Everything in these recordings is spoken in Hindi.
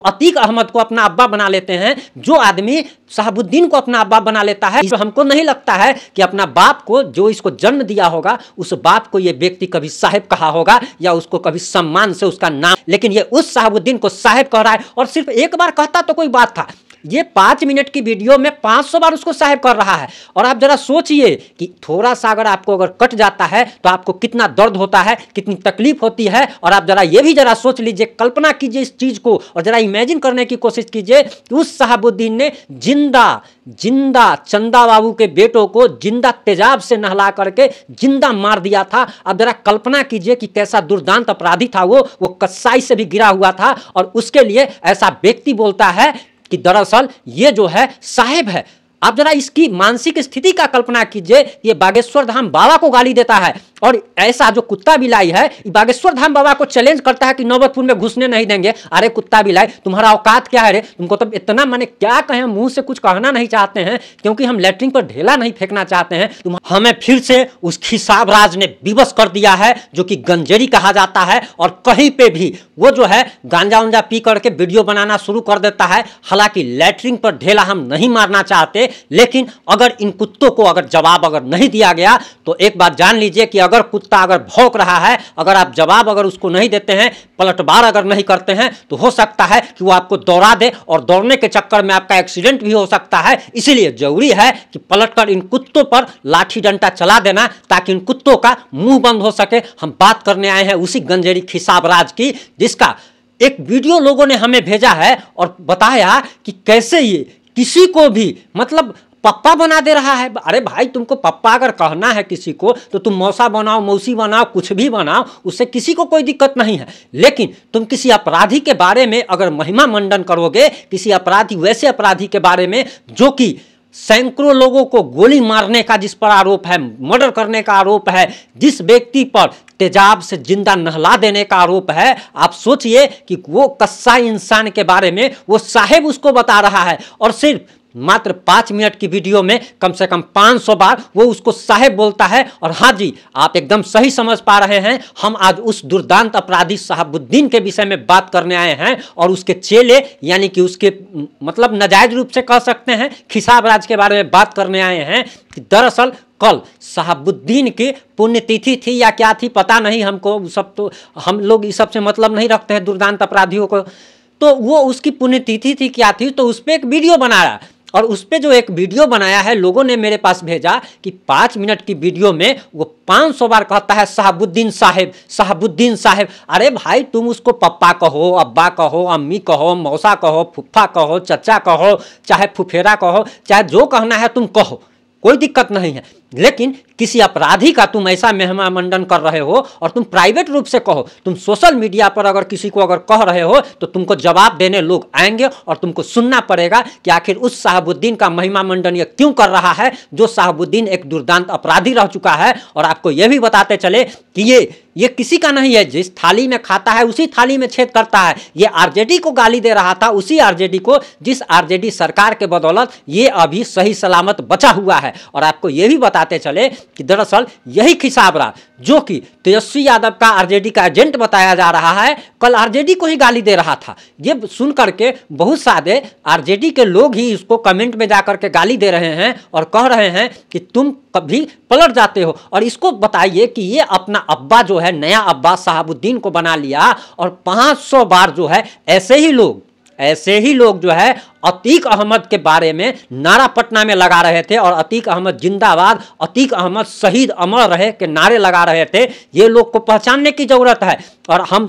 अतीक अहमद को अपना अब्बा बना लेते हैं, जो आदमी शहाबुद्दीन को अपना अब्बा बना लेता है, तो हमको नहीं लगता है कि अपना बाप को, जो इसको जन्म दिया होगा, उस बाप को ये व्यक्ति कभी साहेब कहा होगा या उसको कभी सम्मान से उसका नाम, लेकिन ये उस शहाबुद्दीन को साहेब कह रहा है। और सिर्फ एक बार कहता तो कोई बात था, ये 5 मिनट की वीडियो में 500 बार उसको साहेब कर रहा है। और आप जरा सोचिए कि थोड़ा सा अगर आपको अगर कट जाता है तो आपको कितना दर्द होता है, कितनी तकलीफ होती है। और आप जरा ये भी जरा सोच लीजिए, कल्पना कीजिए इस चीज को और जरा इमेजिन करने की कोशिश कीजिए कि उस शहाबुद्दीन ने जिंदा चंदा बाबू के बेटों को जिंदा तेजाब से नहला करके जिंदा मार दिया था। अब जरा कल्पना कीजिए कि कैसा दुर्दांत अपराधी था वो कसाई से भी गिरा हुआ था। और उसके लिए ऐसा व्यक्ति बोलता है कि दरअसल ये जो है साहेब है। आप जरा इसकी मानसिक स्थिति का कल्पना कीजिए। ये बागेश्वर धाम बाबा को गाली देता है और ऐसा जो कुत्ता बिलाई है बागेश्वर धाम बाबा को चैलेंज करता है कि नौबतपुर में घुसने नहीं देंगे। अरे कुत्ता बिलाई, तुम्हारा औकात क्या है रे? तुमको तो इतना, मैंने क्या कहें, मुंह से कुछ कहना नहीं चाहते हैं क्योंकि हम लेटरिन पर ढेला नहीं फेंकना चाहते हैं। तुम हमें फिर से उस खिसाब राज ने विवश कर दिया है जो कि गंजेरी कहा जाता है। और कहीं पे भी वो जो है गांजा उंजा पी करके वीडियो बनाना शुरू कर देता है। हालांकि लेटरिन पर ढेला हम नहीं मारना चाहते, लेकिन अगर इन कुत्तों को अगर जवाब अगर नहीं दिया गया तो एक बात जान लीजिए कि अगर कुत्ता अगर भौंक रहा है, अगर आप जवाब अगर उसको नहीं देते हैं, पलटवार अगर नहीं करते हैं, तो हो सकता है कि वो आपको दौड़ा दे और दौड़ने के चक्कर में आपका एक्सीडेंट भी हो सकता है। इसीलिए जरूरी है कि पलटकर इन कुत्तों पर लाठी डंडा चला देना ताकि इन कुत्तों का मुंह बंद हो सके। हम बात करने आए हैं उसी गंजेरी खिसाब राज की, जिसका एक वीडियो लोगों ने हमें भेजा है और बताया कि कैसे ये किसी को भी मतलब पप्पा बना दे रहा है। अरे भाई, तुमको पप्पा अगर कहना है किसी को तो तुम मौसा बनाओ, मौसी बनाओ, कुछ भी बनाओ, उससे किसी को कोई दिक्कत नहीं है। लेकिन तुम किसी अपराधी के बारे में अगर महिमा मंडन करोगे, किसी अपराधी, वैसे अपराधी के बारे में जो कि सैकड़ों लोगों को गोली मारने का जिस पर आरोप है, मर्डर करने का आरोप है, जिस व्यक्ति पर तेजाब से जिंदा नहला देने का आरोप है, आप सोचिए कि वो कसाई इंसान के बारे में वो साहेब उसको बता रहा है। और सिर्फ मात्र 5 मिनट की वीडियो में कम से कम 500 बार वो उसको साहेब बोलता है। और हाँ जी, आप एकदम सही समझ पा रहे हैं, हम आज उस दुर्दांत अपराधी शहाबुद्दीन के विषय में बात करने आए हैं और उसके चेले, यानी कि उसके मतलब नाजायज रूप से कह सकते हैं खिसाब राज के बारे में बात करने आए हैं। कि दरअसल कल शहाबुद्दीन की पुण्यतिथि थी या क्या थी पता नहीं हमको, सब तो हम लोग इस सब से मतलब नहीं रखते हैं दुर्दांत अपराधियों को। तो वो उसकी पुण्यतिथि थी, क्या थी, तो उस पर एक वीडियो बनाया। और उस पर जो एक वीडियो बनाया है, लोगों ने मेरे पास भेजा कि 5 मिनट की वीडियो में वो 500 बार कहता है शहाबुद्दीन साहेब, शहाबुद्दीन साहेब। अरे भाई, तुम उसको पप्पा कहो, अब्बा कहो, अम्मी कहो, मौसा कहो, फुफ्फा कहो, चचा कहो, चाहे फुफेरा कहो, चाहे जो कहना है तुम कहो, कोई दिक्कत नहीं है। लेकिन किसी अपराधी का तुम ऐसा महिमा मंडन कर रहे हो और तुम प्राइवेट रूप से कहो, तुम सोशल मीडिया पर अगर किसी को अगर कह रहे हो तो तुमको जवाब देने लोग आएंगे और तुमको सुनना पड़ेगा कि आखिर उस शहाबुद्दीन का महिमा मंडन ये क्यों कर रहा है, जो शहाबुद्दीन एक दुर्दांत अपराधी रह चुका है। और आपको यह भी बताते चले कि ये किसी का नहीं है, जिस थाली में खाता है उसी थाली में छेद करता है। ये आरजेडी को गाली दे रहा था, उसी आरजेडी को जिस आरजेडी सरकार के बदौलत ये अभी सही सलामत बचा हुआ है। और आपको यह भी बताते चले कि दरअसल यही खिसाब राज, जो कि तेजस्वी यादव का आरजेडी का एजेंट बताया जा रहा है, कल आरजेडी को ही गाली दे रहा था। ये सुन करके बहुत सारे आरजेडी के लोग ही इसको कमेंट में जाकर के गाली दे रहे हैं और कह रहे हैं कि तुम कभी पलट जाते हो। और इसको बताइए कि ये अपना अब्बा जो है, नया अब्बा शहाबुद्दीन को बना लिया और 500 बार जो है ऐसे ही लोग जो है अतीक अहमद के बारे में नारा पटना में लगा रहे थे और अतीक अहमद जिंदाबाद, अतीक अहमद शहीद अमर रहे के नारे लगा रहे थे। ये लोग को पहचानने की जरूरत है। और हम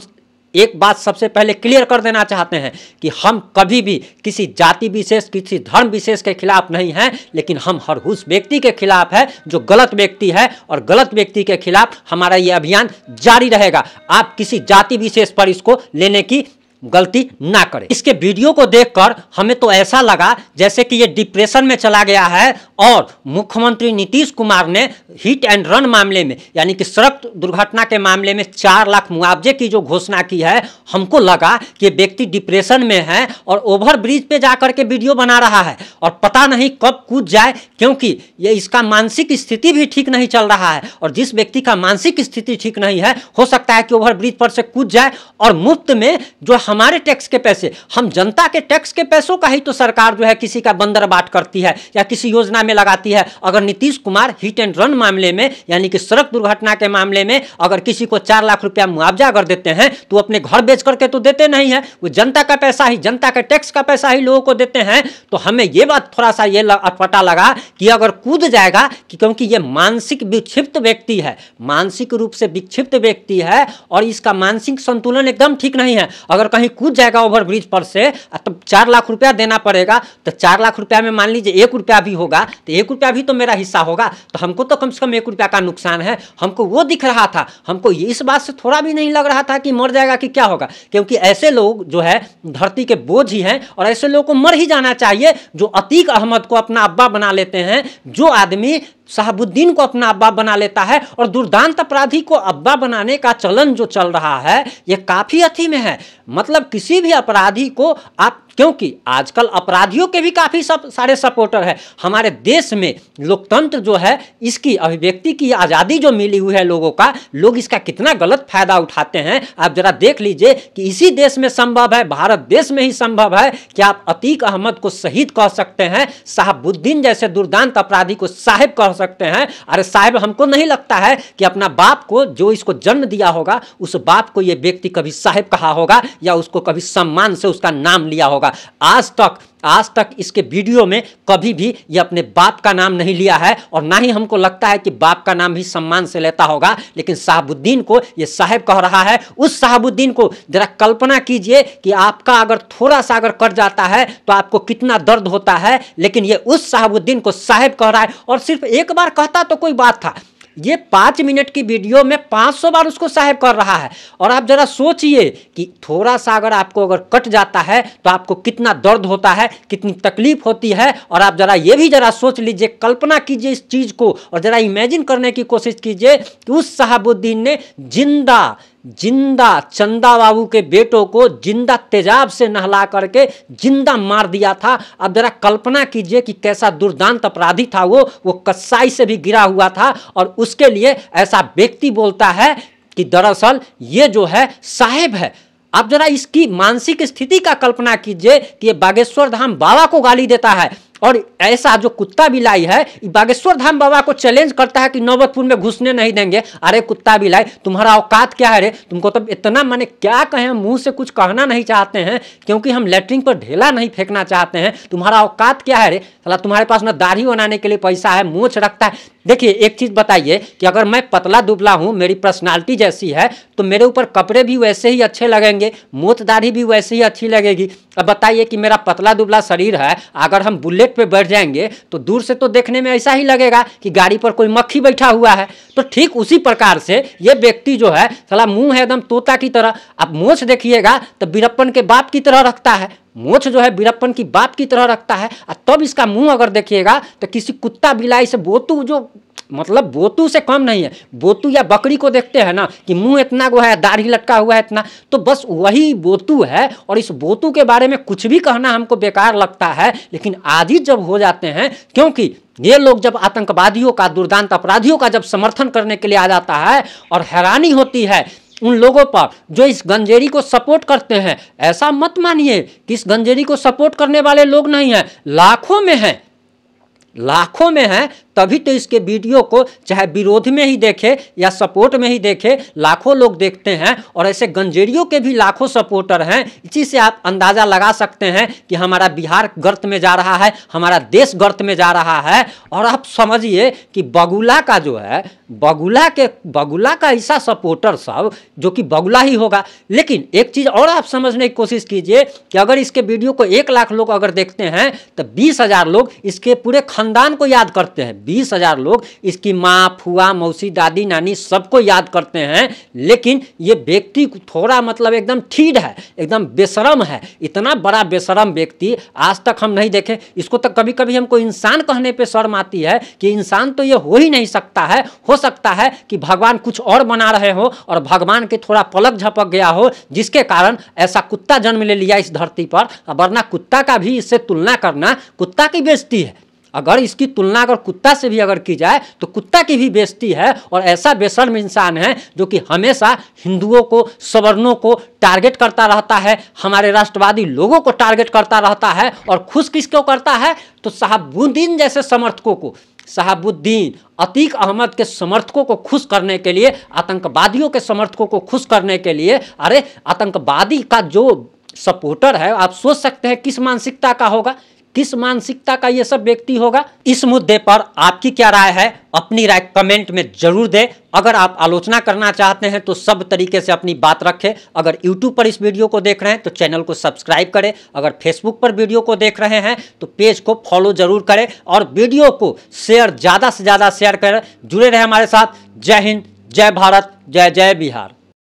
एक बात सबसे पहले क्लियर कर देना चाहते हैं कि हम कभी भी किसी जाति विशेष, किसी धर्म विशेष के खिलाफ नहीं हैं, लेकिन हम हर उस व्यक्ति के खिलाफ है जो गलत व्यक्ति है। और गलत व्यक्ति के खिलाफ हमारा ये अभियान जारी रहेगा। आप किसी जाति विशेष पर इसको लेने की गलती ना करें। इसके वीडियो को देखकर हमें तो ऐसा लगा जैसे कि ये डिप्रेशन में चला गया है। और मुख्यमंत्री नीतीश कुमार ने हिट एंड रन मामले में, यानी कि सड़क दुर्घटना के मामले में 4 लाख मुआवजे की जो घोषणा की है, हमको लगा कि ये व्यक्ति डिप्रेशन में है और ओवर ब्रिज पे जाकर के वीडियो बना रहा है और पता नहीं कब कूद जाए, क्योंकि ये इसका मानसिक स्थिति भी ठीक नहीं चल रहा है। और जिस व्यक्ति का मानसिक स्थिति ठीक नहीं है, हो सकता है कि ओवर ब्रिज पर से कूद जाए और मुफ्त में जो हमारे टैक्स के पैसे, हम जनता के टैक्स के पैसों का ही तो सरकार जो है किसी का बंदरबाट करती है या किसी योजना में लगाती है। अगर Nitish Kumar hit and run मामले में यानी कि सड़क दुर्घटना के मामले में अगर किसी को 4 लाख रुपया मुआवजा अगर देते हैं तो अपने घर बेच करके तो देते नहीं है, वो जनता का पैसा ही, जनता के टैक्स का पैसा ही लोगों को देते हैं। तो हमें ये बात थोड़ा सा ये पता लगा कि अगर कूद जाएगा कि क्योंकि ये मानसिक विक्षिप्त व्यक्ति है, मानसिक रूप से विक्षिप्त व्यक्ति है और इसका मानसिक संतुलन एकदम ठीक नहीं है। अगर कहीं कूद जाएगा ओवरब्रिज पर से तो 4 लाख रुपया देना पड़ेगा, तो 4 लाख रुपया में मान लीजिए 1 रुपया भी होगा तो 1 रुपया भी तो मेरा हिस्सा होगा, तो हमको तो कम से कम 1 रुपया का नुकसान है। हमको वो दिख रहा था, हमको इस बात से थोड़ा भी नहीं लग रहा था कि मर जाएगा कि क्या होगा, क्योंकि ऐसे लोग जो है धरती के बोझ ही हैं और ऐसे लोगों को मर ही जाना चाहिए जो अतीक अहमद को अपना अब्बा बना लेते हैं, जो आदमी शहाबुद्दीन को अपना अब्बा बना लेता है। और दुर्दांत अपराधी को अब्बा बनाने का चलन जो चल रहा है ये काफी अथी में है। मतलब किसी भी अपराधी को आप, क्योंकि आजकल अपराधियों के भी काफी सारे सपोर्टर हैं। हमारे देश में लोकतंत्र जो है, इसकी अभिव्यक्ति की आज़ादी जो मिली हुई है लोगों का, लोग इसका कितना गलत फायदा उठाते हैं। आप जरा देख लीजिए कि इसी देश में संभव है, भारत देश में ही संभव है कि आप अतीक अहमद को शहीद कह सकते हैं, शहाबुद्दीन जैसे दुर्दांत अपराधी को साहिब कह सकते हैं। अरे साहिब, हमको नहीं लगता है कि अपना बाप को, जो इसको जन्म दिया होगा, उस बाप को यह व्यक्ति कभी साहिब कहा होगा या उसको कभी सम्मान से उसका नाम लिया होगा। आज तक इसके वीडियो में कभी भी ये अपने बाप का नाम नहीं लिया है और ना ही हमको लगता है कि बाप का नाम भी सम्मान से लेता होगा। लेकिन शहाबुद्दीन को ये साहिब कह रहा है। उस शहाबुद्दीन को जरा कल्पना कीजिए कि आपका अगर थोड़ा सा अगर कट जाता है तो आपको कितना दर्द होता है, लेकिन ये उस शहाबुद्दीन को साहिब कह रहा है। और सिर्फ एक बार कहता तो कोई बात था, ये 5 मिनट की वीडियो में 500 बार उसको साहिब कर रहा है। और आप जरा सोचिए कि थोड़ा सा अगर आपको अगर कट जाता है तो आपको कितना दर्द होता है, कितनी तकलीफ होती है। और आप जरा ये भी जरा सोच लीजिए, कल्पना कीजिए इस चीज़ को और जरा इमेजिन करने की कोशिश कीजिए कि उस शहाबुद्दीन ने जिंदा चंदा बाबू के बेटों को जिंदा तेजाब से नहला करके जिंदा मार दिया था। अब जरा कल्पना कीजिए कि कैसा दुर्दांत अपराधी था वो कसाई से भी गिरा हुआ था और उसके लिए ऐसा व्यक्ति बोलता है कि दरअसल ये जो है साहिब है। आप जरा इसकी मानसिक स्थिति का कल्पना कीजिए कि ये बागेश्वर धाम बाबा को गाली देता है और ऐसा जो कुत्ता बिलाई है बागेश्वर धाम बाबा को चैलेंज करता है कि नौबतपुर में घुसने नहीं देंगे। अरे कुत्ता बिलाई, तुम्हारा औकात क्या है रे? तुमको तो इतना, माने क्या कहें, मुंह से कुछ कहना नहीं चाहते हैं क्योंकि हम लेटरिन पर ढेला नहीं फेंकना चाहते हैं। तुम्हारा औकात क्या है रे? साला तुम्हारे पास ना दाढ़ी बनाने के लिए पैसा है, मूंछ रखता है। देखिए एक चीज़ बताइए कि अगर मैं पतला दुबला हूँ, मेरी पर्सनालिटी जैसी है, तो मेरे ऊपर कपड़े भी वैसे ही अच्छे लगेंगे, मूंछ दाढ़ी भी वैसे ही अच्छी लगेगी। अब बताइए कि मेरा पतला दुबला शरीर है, अगर हम बुलेट पे बैठ जाएंगे तो दूर से तो देखने में ऐसा ही लगेगा कि गाड़ी पर कोई मक्खी बैठा हुआ है। तो ठीक उसी प्रकार से ये व्यक्ति जो है, साला मुंह है एकदम तोता की तरह। अब मूंछ देखिएगा तो बीरप्पन के बाप की तरह रखता है, मूंछ जो है बीरप्पन की बाप की तरह रखता है। और तब इसका मुंह अगर देखिएगा तो किसी कुत्ता बिलाई से, बोतू, जो मतलब बोतू से कम नहीं है। बोतू या बकरी को देखते हैं ना कि मुंह इतना वो है, दाढ़ी लटका हुआ है इतना, तो बस वही बोतू है। और इस बोतू के बारे में कुछ भी कहना हमको बेकार लगता है। लेकिन आदि जब हो जाते हैं, क्योंकि ये लोग जब आतंकवादियों का, दुर्दांत अपराधियों का जब समर्थन करने के लिए आ जाता है, और हैरानी होती है उन लोगों पर जो इस गंजेरी को सपोर्ट करते हैं। ऐसा मत मानिए कि इस गंजेरी को सपोर्ट करने वाले लोग नहीं हैं, लाखों में हैं, लाखों में हैं। तभी तो इसके वीडियो को चाहे विरोध में ही देखे या सपोर्ट में ही देखे, लाखों लोग देखते हैं। और ऐसे गंजेरियों के भी लाखों सपोर्टर हैं। इसी से आप अंदाज़ा लगा सकते हैं कि हमारा बिहार गर्त में जा रहा है, हमारा देश गर्त में जा रहा है। और आप समझिए कि बगुला का जो है, बगुला का ऐसा सपोर्टर सब जो कि बगुला ही होगा। लेकिन एक चीज़ और आप समझने की कोशिश कीजिए कि अगर इसके वीडियो को 1 लाख लोग अगर देखते हैं तो 20,000 लोग इसके पूरे खानदान को याद करते हैं। 20,000 लोग इसकी माँ, फुआ, मौसी, दादी, नानी सबको याद करते हैं। लेकिन ये व्यक्ति थोड़ा मतलब एकदम ठीड है, एकदम बेशरम है। इतना बड़ा बेशरम व्यक्ति आज तक हम नहीं देखे। इसको तो कभी कभी हमको इंसान कहने पे शर्म आती है कि इंसान तो ये हो ही नहीं सकता है। हो सकता है कि भगवान कुछ और बना रहे हो और भगवान के थोड़ा पलक झपक गया हो, जिसके कारण ऐसा कुत्ता जन्म ले लिया इस धरती पर। वरना कुत्ता का भी इससे तुलना करना कुत्ता की बेइज्जती है। अगर इसकी तुलना अगर कुत्ता से भी अगर की जाए तो कुत्ता की भी बेइज्जती है। और ऐसा बेशर्म इंसान है जो कि हमेशा हिंदुओं को, सवर्णों को टारगेट करता रहता है, हमारे राष्ट्रवादी लोगों को टारगेट करता रहता है। और खुश किसको करता है? तो शहाबुद्दीन जैसे समर्थकों को, शहाबुद्दीन, अतीक अहमद के समर्थकों को खुश करने के लिए, आतंकवादियों के समर्थकों को खुश करने के लिए। अरे आतंकवादी का जो सपोर्टर है, आप सोच सकते हैं किस मानसिकता का होगा, किस मानसिकता का ये सब व्यक्ति होगा। इस मुद्दे पर आपकी क्या राय है? अपनी राय कमेंट में जरूर दें। अगर आप आलोचना करना चाहते हैं तो सब तरीके से अपनी बात रखें। अगर YouTube पर इस वीडियो को देख रहे हैं तो चैनल को सब्सक्राइब करें। अगर Facebook पर वीडियो को देख रहे हैं तो पेज को फॉलो जरूर करें और वीडियो को शेयर, ज़्यादा से ज़्यादा शेयर करें। जुड़े रहे हमारे साथ। जय हिंद, जय भारत, जय जय बिहार।